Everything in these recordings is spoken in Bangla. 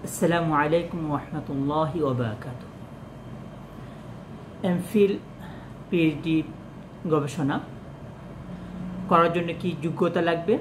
আসসালামু আলাইকুম ওরহমতুল্লাহি ওবারাকাতুহু। এমফিল পিএইচডি গবেষণা করার জন্য কি যোগ্যতা লাগবে,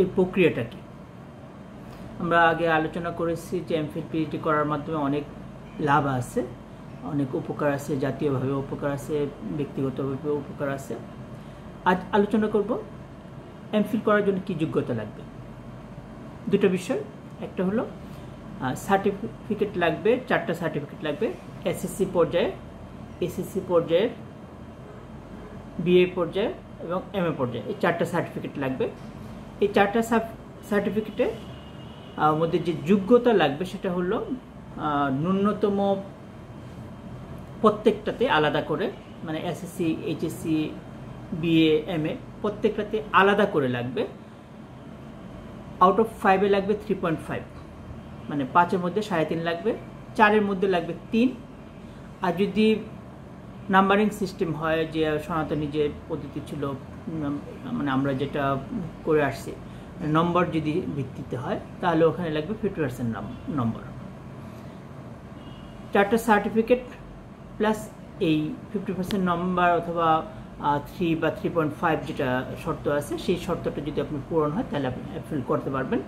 এই প্রক্রিয়াটা কি? আমরা আগে আলোচনা করেছি যে এমফিল পিএইচডি করার মাধ্যমে অনেক লাভ আছে, অনেক উপকার আছে, জাতীয়ভাবে উপকার আছে, ব্যক্তিগতভাবে উপকার আছে। আজ আলোচনা করব এমফিল করার জন্য কি যোগ্যতা লাগবে। দুটো বিষয়, একটা হলো সার্টিফিকেট লাগবে, 4টা সার্টিফিকেট লাগবে। এসএসসি পর্যায়ে, এসএসসি পর্যায়ে, বিএ পর্যায়ে এবং এমএ পর্যায়ে, এই 4টা সার্টিফিকেট লাগবে। এই 4টা সার্টিফিকেটের মধ্যে যে যোগ্যতা লাগবে সেটা হলো ন্যূনতম প্রত্যেকটাতে আলাদা করে, মানে এসএসসি, এইচএসসি, বিএ, এমএ প্রত্যেকটাতে আলাদা করে লাগবে। আউট অফ 5-এ লাগবে 3.5, মানে 5-এর মধ্যে 3.5 লাগবে, 4-এর মধ্যে লাগবে 3। আর যদি নাম্বারিং সিস্টেম হয়, যে সনাতনী যে পদ্ধতি ছিল, মানে আমরা যেটা করে আসছি, নম্বর যদি ভিত্তিতে হয় তাহলে ওখানে লাগবে 50% নম্বর। 4টা সার্টিফিকেট প্লাস এই 50% নম্বর অথবা 3 বা 3.5 যেটা শর্ত আছে, সেই শর্তটা যদি আপনি পূরণ হয় তাহলে আপনি এমফিল করতে পারবেন।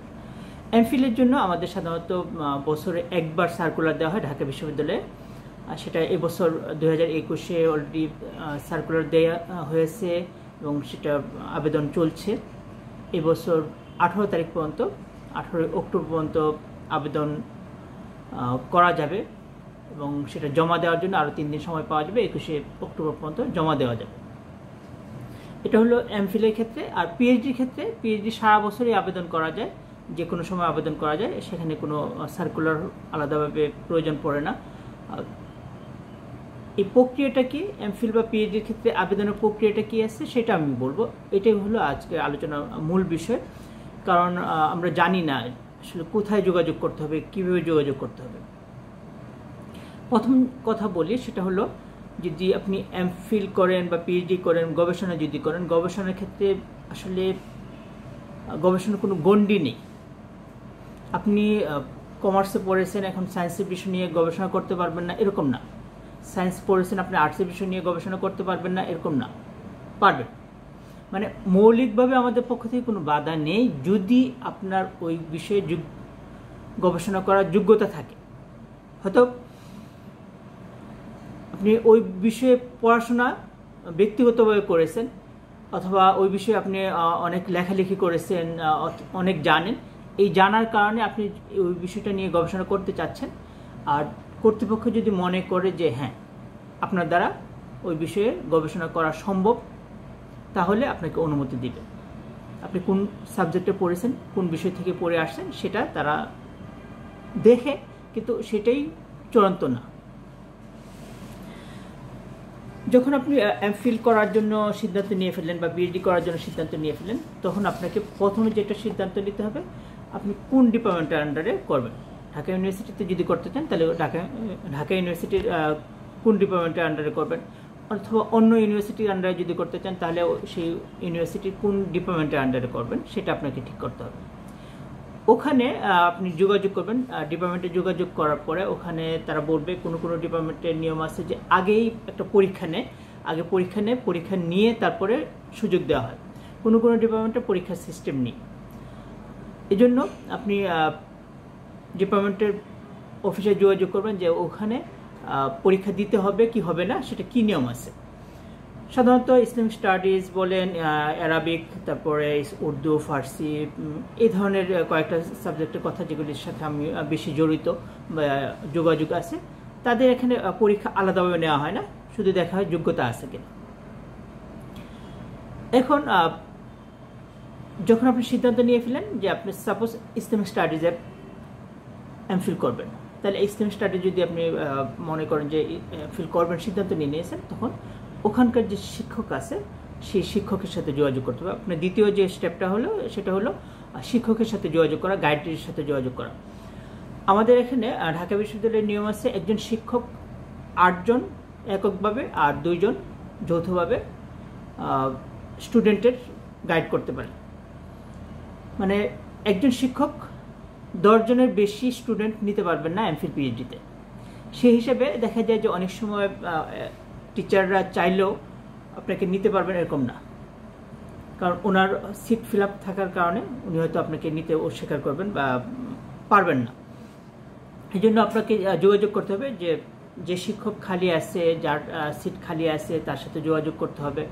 এমফিলের জন্য আমাদের সাধারণত বছরে একবার সার্কুলার দেওয়া হয় ঢাকা বিশ্ববিদ্যালয়ে। সেটা এবছর 2021-এ অলরেডি সার্কুলার দেওয়া হয়েছে এবং সেটা আবেদন চলছে। এবছর 18 তারিখ পর্যন্ত, 18 অক্টোবর পর্যন্ত আবেদন করা যাবে এবং সেটা জমা দেওয়ার জন্য আরও 3 দিন সময় পাওয়া যাবে। 21শে অক্টোবর পর্যন্ত জমা দেওয়া যাবে। এটা হলো এমফিলের ক্ষেত্রে। আর পিএইচডির ক্ষেত্রে, পিএইচডি সারা বছরই আবেদন করা যায়, যে কোনো সময় আবেদন করা যায়, সেখানে কোনো সার্কুলার আলাদাভাবে প্রয়োজন পড়ে না। এই প্রক্রিয়াটা কি, এমফিল বা পিএইচডির ক্ষেত্রে আবেদনের প্রক্রিয়াটা কি আছে সেটা আমি বলবো। এটাই হলো আজকে আলোচনার মূল বিষয়। কারণ আমরা জানি না আসলে কোথায় যোগাযোগ করতে হবে, কীভাবে যোগাযোগ করতে হবে। প্রথম কথা বলি, সেটা হলো যদি আপনি এমফিল করেন বা পিএইচডি করেন, গবেষণা যদি করেন, গবেষণার ক্ষেত্রে আসলে গবেষণার কোনো গণ্ডি নেই। আপনি কমার্সে পড়েছেন, এখন সায়েন্সের বিষয় নিয়ে গবেষণা করতে পারবেন না, এরকম না। সায়েন্স পড়েছেন, আপনি আর্টসের বিষয় নিয়ে গবেষণা করতে পারবেন না, এরকম না, পারবেন। মানে মৌলিকভাবে আমাদের পক্ষ থেকে কোনো বাধা নেই, যদি আপনার ওই বিষয়ে গবেষণা করার যোগ্যতা থাকে। হয়তো আপনি ওই বিষয়ে পড়াশোনা ব্যক্তিগতভাবে করেছেন, অথবা ওই বিষয়ে আপনি অনেক লেখালেখি করেছেন, অনেক জানেন। এই জানার কারণে আপনি ওই বিষয়টা নিয়ে গবেষণা করতে চাচ্ছেন। আর কর্তৃপক্ষ যদি মনে করে যে হ্যাঁ, আপনার দ্বারা ওই বিষয়ে গবেষণা করা সম্ভব, তাহলে আপনাকে অনুমতি দিবে। আপনি কোন সাবজেক্টে পড়েছেন, কোন বিষয় থেকে পড়ে আসছেন, সেটা তারা দেখে, কিন্তু সেটাই চূড়ান্ত না। যখন আপনি এমফিল করার জন্য সিদ্ধান্ত নিয়ে ফেললেন বা পিএইচডি করার জন্য সিদ্ধান্ত নিয়ে ফেললেন, তখন আপনাকে প্রথমে যেটা সিদ্ধান্ত নিতে হবে, আপনি কোন ডিপার্টমেন্টের আন্ডারে করবেন। ঢাকা ইউনিভার্সিটিতে যদি করতে চান তাহলে ঢাকা ইউনিভার্সিটির কোন ডিপার্টমেন্টের আন্ডারে করবেন, অথবা অন্য ইউনিভার্সিটির আন্ডারে যদি করতে চান তাহলে সেই ইউনিভার্সিটির কোন ডিপার্টমেন্টের আন্ডারে করবেন সেটা আপনাকে ঠিক করতে হবে। ওখানে আপনি যোগাযোগ করবেন, ডিপার্টমেন্টে যোগাযোগ করার পরে ওখানে তারা বলবে কোনো কোনো ডিপার্টমেন্টের নিয়ম আছে যে আগেই একটা পরীক্ষা নেয়, আগে পরীক্ষা নিয়ে তারপরে সুযোগ দেওয়া হয়। কোনো কোনো ডিপার্টমেন্টে পরীক্ষার সিস্টেম নেই। এজন্য আপনি ডিপার্টমেন্টের অফিসে যোগাযোগ করবেন যে ওখানে পরীক্ষা দিতে হবে কি হবে না, সেটা কি নিয়ম আছে। সাধারণত ইসলামিক স্টাডিজ বলেন, অ্যারাবিক, তারপরে উর্দু, ফার্সি, এই ধরনের কয়েকটা সাবজেক্টের কথা যেগুলির সাথে আমি বেশি জড়িত বা যোগাযোগ আছে, তাদের এখানে পরীক্ষা আলাদাভাবে নেওয়া হয় না, শুধু দেখা হয় যোগ্যতা আছে কিনা। এখন যখন আপনি সিদ্ধান্ত নিয়ে ফেলেন যে আপনি সাপোজ ইসলামিক স্টাডিজে এমফিল করবেন, তাহলে ইসলামিক স্টাডিজ যদি আপনি মনে করেন যে এমফিল করবেন, সিদ্ধান্ত নিয়ে নিয়েছেন, তখন ওখানকার যে শিক্ষক আছে সেই শিক্ষকের সাথে যোগাযোগ করতে হবে। আপনার দ্বিতীয় যে স্টেপটা হলো, সেটা হলো শিক্ষকের সাথে যোগাযোগ করা, গাইডের সাথে যোগাযোগ করা। আমাদের এখানে ঢাকা বিশ্ববিদ্যালয়ের নিয়ম আছে, একজন শিক্ষক 8 জন এককভাবে আর 2 জন যৌথভাবে স্টুডেন্টের গাইড করতে পারে। মানে একজন শিক্ষক 10 জনের বেশি স্টুডেন্ট নিতে পারবেন না এমফিল পিএইচডিতে। সেই হিসেবে দেখা যায় যে অনেক সময় টিচাররা চাইলেও আপনাকে নিতে পারবেন এরকম না, কারণ ওনার সিট ফিল আপ থাকার কারণে উনি হয়তো আপনাকে নিতে অস্বীকার করবেন বা পারবেন না। এই জন্য আপনাকে যোগাযোগ করতে হবে যে শিক্ষক খালি আছে, যার সিট খালি আছে তার সাথে যোগাযোগ করতে হবে।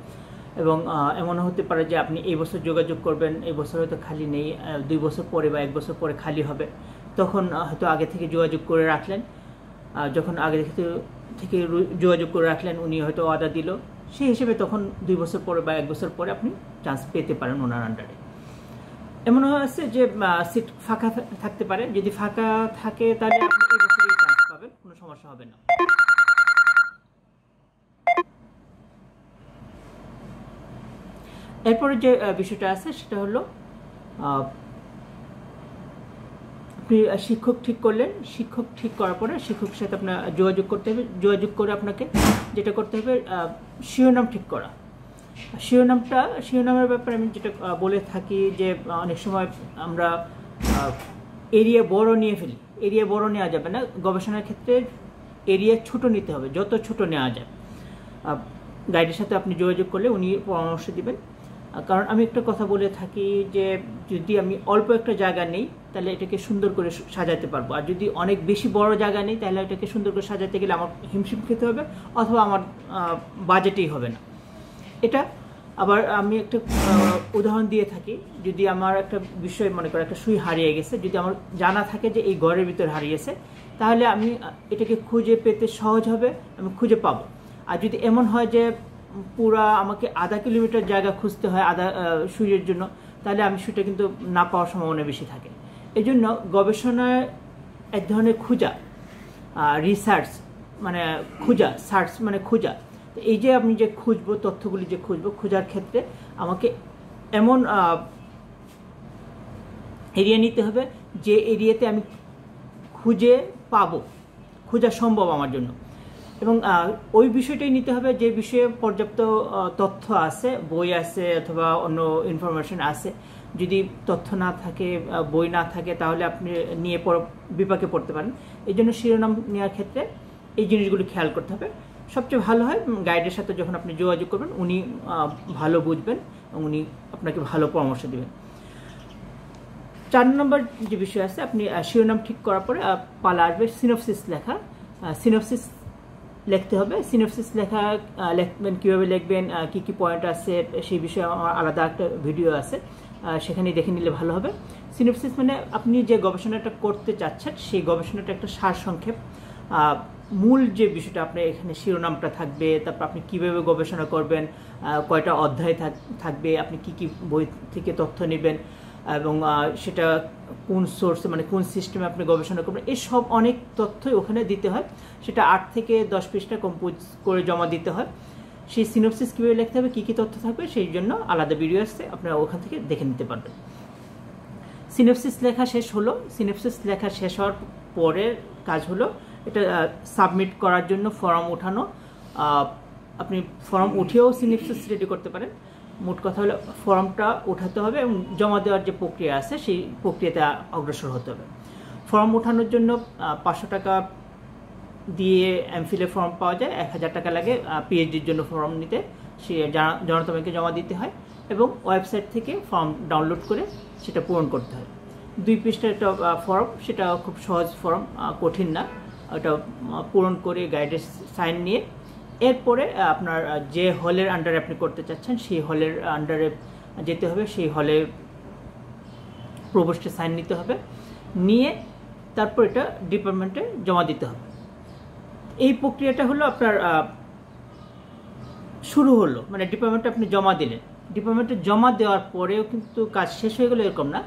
এবং এমন হতে পারে যে আপনি এই বছর যোগাযোগ করবেন, এই বছর হয়তো খালি নেই, 2 বছর পরে বা 1 বছর পরে খালি হবে, তখন হয়তো আগে থেকে যোগাযোগ করে রাখলেন। যখন আগে থেকে যোগাযোগ করে রাখলেন, উনি হয়তো অর্ডার দিল, সেই হিসেবে তখন 2 বছর পরে বা 1 বছর পরে আপনি চান্স পেতে পারেন ওনার আন্ডারে। এমন আছে যে সিট ফাঁকা থাকতে পারে, যদি ফাঁকা থাকে তাহলে আপনি এই বছরই চান্স পাবেন, কোনো সমস্যা হবে না। এরপরে যে বিষয়টা আছে সেটা হলো আপনি শিক্ষক ঠিক করলেন, শিক্ষক ঠিক করার পরে শিক্ষকের সাথে আপনার যোগাযোগ করতে হবে। যোগাযোগ করে আপনাকে যেটা করতে হবে শিরোনাম ঠিক করা। শিরোনামের ব্যাপারে আমি যেটা বলে থাকি যে অনেক সময় আমরা এরিয়া বড় নিয়ে ফেলি। এরিয়া বড় নেওয়া যাবে না, গবেষণার ক্ষেত্রে এরিয়া ছোট নিতে হবে, যত ছোট নেওয়া যায়। গাইডের সাথে আপনি যোগাযোগ করলে উনি পরামর্শ দিবেন। কারণ আমি একটা কথা বলে থাকি যে যদি আমি অল্প একটা জায়গা নেই তাহলে এটাকে সুন্দর করে সাজাতে পারবো, আর যদি অনেক বেশি বড় জায়গা নেই তাহলে এটাকে সুন্দর করে সাজাতে গেলে আমার হিমশিম খেতে হবে, অথবা আমার বাজেটেই হবে না। এটা আবার আমি একটা উদাহরণ দিয়ে থাকি, যদি আমার একটা বিষয় মনে করো একটা সুই হারিয়ে গেছে, যদি আমার জানা থাকে যে এই ঘরের ভিতরে হারিয়েছে, তাহলে আমি এটাকে খুঁজে পেতে সহজ হবে, আমি খুঁজে পাবো। আর যদি এমন হয় যে পুরা আমাকে আধা কিলোমিটার জায়গা খুঁজতে হয় সুইয়ের জন্য, তাহলে আমি সুইটা কিন্তু না পাওয়ার সম্ভাবনা বেশি থাকে। এই জন্য গবেষণায় এক ধরনের খোঁজা, রিসার্চ মানে খোঁজা, সার্চ মানে খোঁজা। এই যে আমি যে খুঁজবো, তথ্যগুলি যে খুঁজবো, খোঁজার ক্ষেত্রে আমাকে এমন এরিয়া নিতে হবে যে এরিয়াতে আমি খুঁজে পাবো, খোঁজা সম্ভব আমার জন্য। এবং ওই বিষয়টাই নিতে হবে যে বিষয়ে পর্যাপ্ত তথ্য আছে, বই আছে অথবা অন্য ইনফরমেশন আছে। যদি তথ্য না থাকে, বই না থাকে, তাহলে আপনি নিয়ে বিপাকে পড়তে পারেন। এই জন্য শিরোনাম নেওয়ার ক্ষেত্রে এই জিনিসগুলো খেয়াল করতে হবে। সবচেয়ে ভালো হয় গাইডের সাথে যখন আপনি যোগাযোগ করবেন, উনি ভালো বুঝবেন এবং উনি আপনাকে ভালো পরামর্শ দেবেন। 4 নম্বর যে বিষয় আছে, আপনি শিরোনাম ঠিক করার পরে পালা আসবে সিনপসিস লেখা। সিনপসিস লিখতে হবে। সিনপসিস লিখবেন, কীভাবে লিখবেন, কী কী পয়েন্ট আছে সেই বিষয়ে আমার আলাদা একটা ভিডিও আছে, সেখানে দেখে নিলে ভালো হবে। সিনপসিস মানে আপনি যে গবেষণাটা করতে চাচ্ছেন সেই গবেষণাটা একটা সারসংক্ষেপ। মূল যে বিষয়টা আপনার এখানে শিরোনামটা থাকবে, তারপর আপনি কীভাবে গবেষণা করবেন, কয়টা অধ্যায় থাকবে, আপনি কি কি বই থেকে তথ্য নেবেন, এবং সেটা কোন সোর্সে মানে কোন সিস্টেমে আপনি গবেষণা করবেন, এই সব অনেক তথ্যই ওখানে দিতে হয়। সেটা 8 থেকে 10 পৃষ্ঠা কম্পোজ করে জমা দিতে হয়। সেই সিনপসিস কীভাবে লিখতে হবে, কী কী তথ্য থাকবে, সেই জন্য আলাদা ভিডিও আসছে, আপনারা ওখান থেকে দেখে নিতে পারবেন। সিনপসিস লেখা শেষ হলো। সিনপসিস লেখা শেষ হওয়ার পরের কাজ হলো এটা সাবমিট করার জন্য ফর্ম ওঠানো। আপনি ফর্ম উঠিয়েও সিনপসিস রেডি করতে পারেন। মোট কথা হলো ফর্মটা ওঠাতে হবে এবং জমা দেওয়ার যে প্রক্রিয়া আছে সেই প্রক্রিয়াতে অগ্রসর হতে হবে। ফর্ম ওঠানোর জন্য 500 টাকা দিয়ে এমফিলে ফর্ম পাওয়া যায়, 1000 টাকা লাগে পিএইচডির জন্য ফর্ম নিতে, সে জনতা ব্যাংকে জমা দিতে হয় এবং ওয়েবসাইট থেকে ফর্ম ডাউনলোড করে সেটা পূরণ করতে হয়। 2 পৃষ্ঠার একটা ফর্ম, সেটা খুব সহজ ফর্ম, কঠিন না। ওটা পূরণ করে গাইডের সাইন নিয়ে এরপরে আপনার যে হলের আন্ডারে আপনি করতে চাচ্ছেন সেই হলের আন্ডারে যেতে হবে, সেই হলের প্রভোস্টের সাইন নিতে হবে, নিয়ে তারপর এটা ডিপার্টমেন্টে জমা দিতে হবে। এই প্রক্রিয়াটা হলো আপনার শুরু হলো, মানে ডিপার্টমেন্টে আপনি জমা দিলেন। ডিপার্টমেন্টে জমা দেওয়ার পরেও কিন্তু কাজ শেষ হয়ে গেলো এরকম না।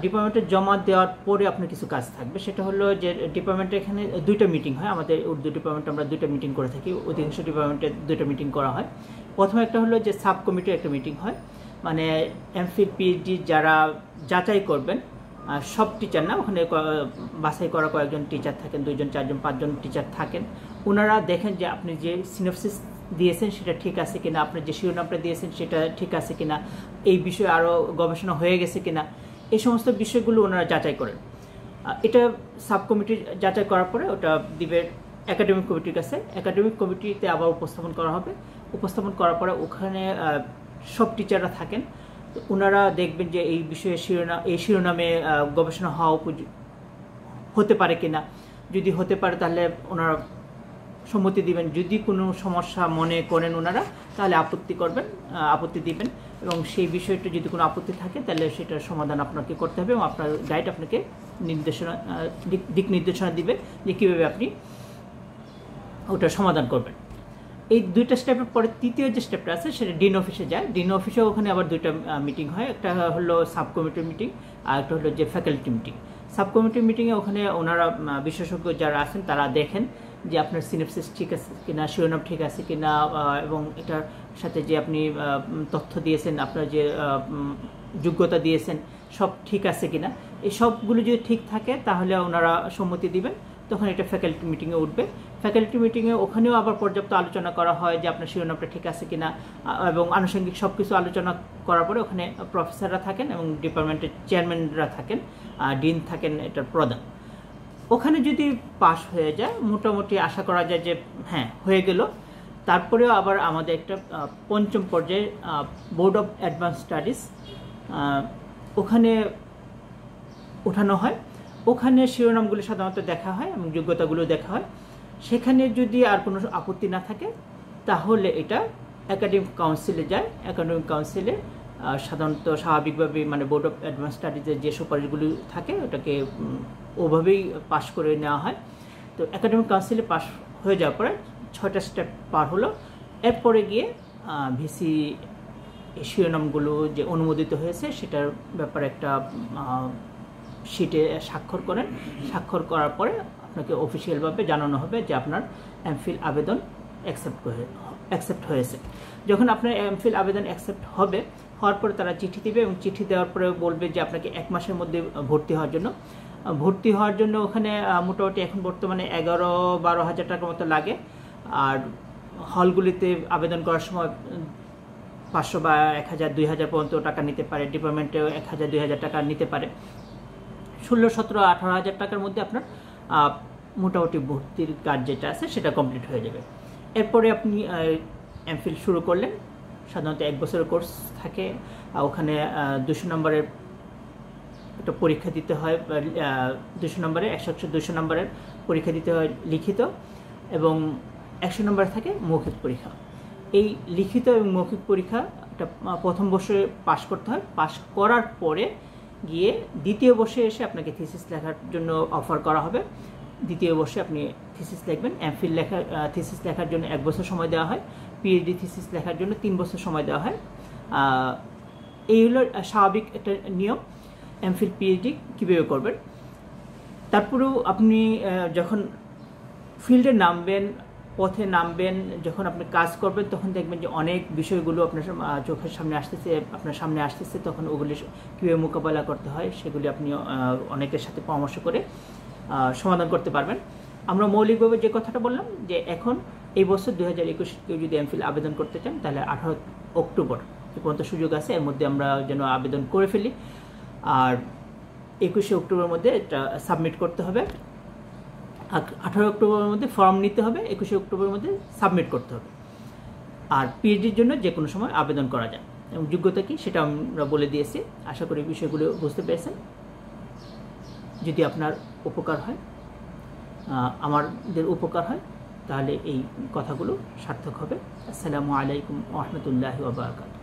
ডিপার্টমেন্টে জমা দেওয়ার পরে আপনার কিছু কাজ থাকবে। সেটা হলো যে ডিপার্টমেন্টে এখানে 2টা মিটিং হয়। আমাদের উর্দু ডিপার্টমেন্টে আমরা 2টা মিটিং করে থাকি, অধিকাংশ ডিপার্টমেন্টে 2টা মিটিং করা হয়। প্রথমে একটা হলো যে সাব কমিটির একটা মিটিং হয়, মানে এমফিল পিএইচডি যারা যাচাই করবেন, সব টিচার না, ওখানে বাছাই করা কয়েকজন টিচার থাকেন, 2জন 4জন 5জন টিচার থাকেন। ওনারা দেখেন যে আপনি যে সিনপসিস দিয়েছেন সেটা ঠিক আছে কিনা, আপনি যে শিরোনামটা দিয়েছেন সেটা ঠিক আছে কিনা, এই বিষয়ে আরও গবেষণা হয়ে গেছে কিনা, এই সমস্ত বিষয়গুলো ওনারা যাচাই করেন। এটা সাব কমিটি যাচাই করার পরে ওটা দিবে একাডেমিক কমিটির কাছে। একাডেমিক কমিটিতে আবার উপস্থাপন করা হবে। উপস্থাপন করার পরে ওখানে সব টিচাররা থাকেন, ওনারা দেখবেন যে এই বিষয়ে এই শিরোনামে গবেষণা হতে পারে কিনা। যদি হতে পারে তাহলে ওনারা সম্মতি দিবেন। যদি কোনো সমস্যা মনে করেন ওনারা তাহলে আপত্তি দিবেন, এবং সেই বিষয়টা যদি কোনো আপত্তি থাকে তাহলে সেটার সমাধান আপনাকে করতে হবে, এবং আপনার গাইড আপনাকে দিক নির্দেশনা দিবে যে কীভাবে আপনি ওটার সমাধান করবেন। এই দুইটা স্টেপের পরে তৃতীয় যে স্টেপটা আছে সেটা ডিন অফিসে যায়। ডিন অফিসে ওখানে আবার দুইটা মিটিং হয়, একটা হলো সাব কমিটির মিটিং আর একটা হলো যে ফ্যাকাল্টি মিটিং। সাব কমিটির মিটিংয়ে ওখানে ওনারা বিশেষজ্ঞ যারা আছেন তারা দেখেন যে আপনার সিনপসিস ঠিক আছে কিনা, শিরোনাম ঠিক আছে কিনা, এবং এটার সাথে যে আপনি তথ্য দিয়েছেন, আপনার যে যোগ্যতা দিয়েছেন সব ঠিক আছে কিনা। এই সবগুলো যদি ঠিক থাকে তাহলে ওনারা সম্মতি দিবেন, তখন এটা ফ্যাকাল্টি মিটিংয়ে উঠবে। ফ্যাকাল্টি মিটিংয়ে ওখানেও আবার পর্যাপ্ত আলোচনা করা হয় যে আপনার শিরোনামটা ঠিক আছে কিনা, এবং আনুষঙ্গিক সব কিছু আলোচনা করার পরে ওখানে প্রফেসররা থাকেন এবং ডিপার্টমেন্টের চেয়ারম্যানরা থাকেন, ডিন থাকেন এটার প্রধান। ওখানে যদি পাস হয়ে যায় মোটামুটি আশা করা যায় যে হ্যাঁ হয়ে গেল। তারপরেও আবার আমাদের একটা পঞ্চম পর্যায়ে বোর্ড অফ অ্যাডভান্স স্টাডিজ ওখানে ওঠানো হয়। ওখানে শিরোনামগুলো সাধারণত দেখা হয় এবং যোগ্যতাগুলো দেখা হয়। সেখানে যদি আর কোনো আপত্তি না থাকে তাহলে এটা একাডেমিক কাউন্সিলে যায়। একাডেমিক কাউন্সিলে সাধারণত স্বাভাবিকভাবে মানে বোর্ড অফ অ্যাডভান্স স্টাডিজের যে সুপারিশগুলো থাকে ওটাকে ওভাবেই পাশ করে নেওয়া হয়। তো একাডেমিক কাউন্সিলে পাশ হয়ে যাওয়ার পরে 6টা স্টেপ পার হলো। এরপরে গিয়ে ভিসি শিরোনামগুলো যে অনুমোদিত হয়েছে সেটার ব্যাপারে একটা শিটে স্বাক্ষর করেন। স্বাক্ষর করার পরে আপনাকে অফিসিয়ালভাবে জানানো হবে যে আপনার এমফিল আবেদন অ্যাকসেপ্ট হয়েছে। যখন আপনার এমফিল আবেদন অ্যাকসেপ্ট হওয়ার পরে তারা চিঠি দেবে, এবং চিঠি দেওয়ার পরে বলবে যে আপনাকে 1 মাসের মধ্যে ভর্তি হওয়ার জন্য ওখানে মোটামুটি এখন বর্তমানে 11-12 হাজার টাকার মতো লাগে। আর হলগুলিতে আবেদন করার সময় 500 বা 1000, 2000 পর্যন্ত টাকা নিতে পারে। ডিপার্টমেন্টেও 1000, 2000 টাকা নিতে পারে। 16, 17, 18 হাজার টাকার মধ্যে আপনার মোটামুটি ভর্তির কাজ যেটা আছে সেটা কমপ্লিট হয়ে যাবে। এরপরে আপনি এমফিল শুরু করলেন। সাধারণত 1 বছরের কোর্স থাকে। ওখানে 200 নম্বরের একটা পরীক্ষা দিতে হয়, 200 নম্বরের 100-200 নম্বরের পরীক্ষা দিতে হয় লিখিত, এবং 100 নম্বর থাকে মৌখিক পরীক্ষা। এই লিখিত এবং মৌখিক পরীক্ষাটা প্রথম বর্ষে পাশ করতে হয়। পাশ করার পরে গিয়ে দ্বিতীয় বর্ষে এসে আপনাকে থিসিস লেখার জন্য অফার করা হবে। দ্বিতীয় বর্ষে আপনি থিসিস লিখবেন। এমফিল থিসিস লেখার জন্য 1 বছর সময় দেওয়া হয়। পিএইচডি থিসিস লেখার জন্য 3 বছর সময় দেওয়া হয়। এই হলো স্বাভাবিক একটা নিয়ম এমফিল পিএইচডি কীভাবে করবেন। তারপরেও আপনি যখন ফিল্ডে নামবেন, পথে নামবেন, যখন আপনি কাজ করবেন তখন দেখবেন যে অনেক বিষয়গুলো আপনার চোখের সামনে আসতেছে, তখন ওগুলি কীভাবে মোকাবেলা করতে হয় সেগুলি আপনি অনেকের সাথে পরামর্শ করে সমাধান করতে পারবেন। আমরা মৌলিকভাবে যে কথাটা বললাম যে এখন এই বছর 2021 কেউ যদি এমফিল আবেদন করতে চান তাহলে 18 অক্টোবর এ পর্যন্ত সুযোগ আছে। এর মধ্যে আমরা যেন আবেদন করে ফেলি, আর 21 অক্টোবরের মধ্যে এটা সাবমিট করতে হবে। 18 অক্টোবরের মধ্যে ফর্ম নিতে হবে, 21 অক্টোবরের মধ্যে সাবমিট করতে হবে। আর পিএইচডির জন্য যে কোনো সময় আবেদন করা যায়, এবং যোগ্যতা কি সেটা আমরা বলে দিয়েছি। আশা করি বিষয়গুলো বুঝতে পেরেছেন। যদি আপনার উপকার হয়, আমাদের উপকার হয়, তাহলে এই কথাগুলো সার্থক হবে। আসসালামু আলাইকুম ওয়া রাহমাতুল্লাহি ওয়া বারাকাতুহু।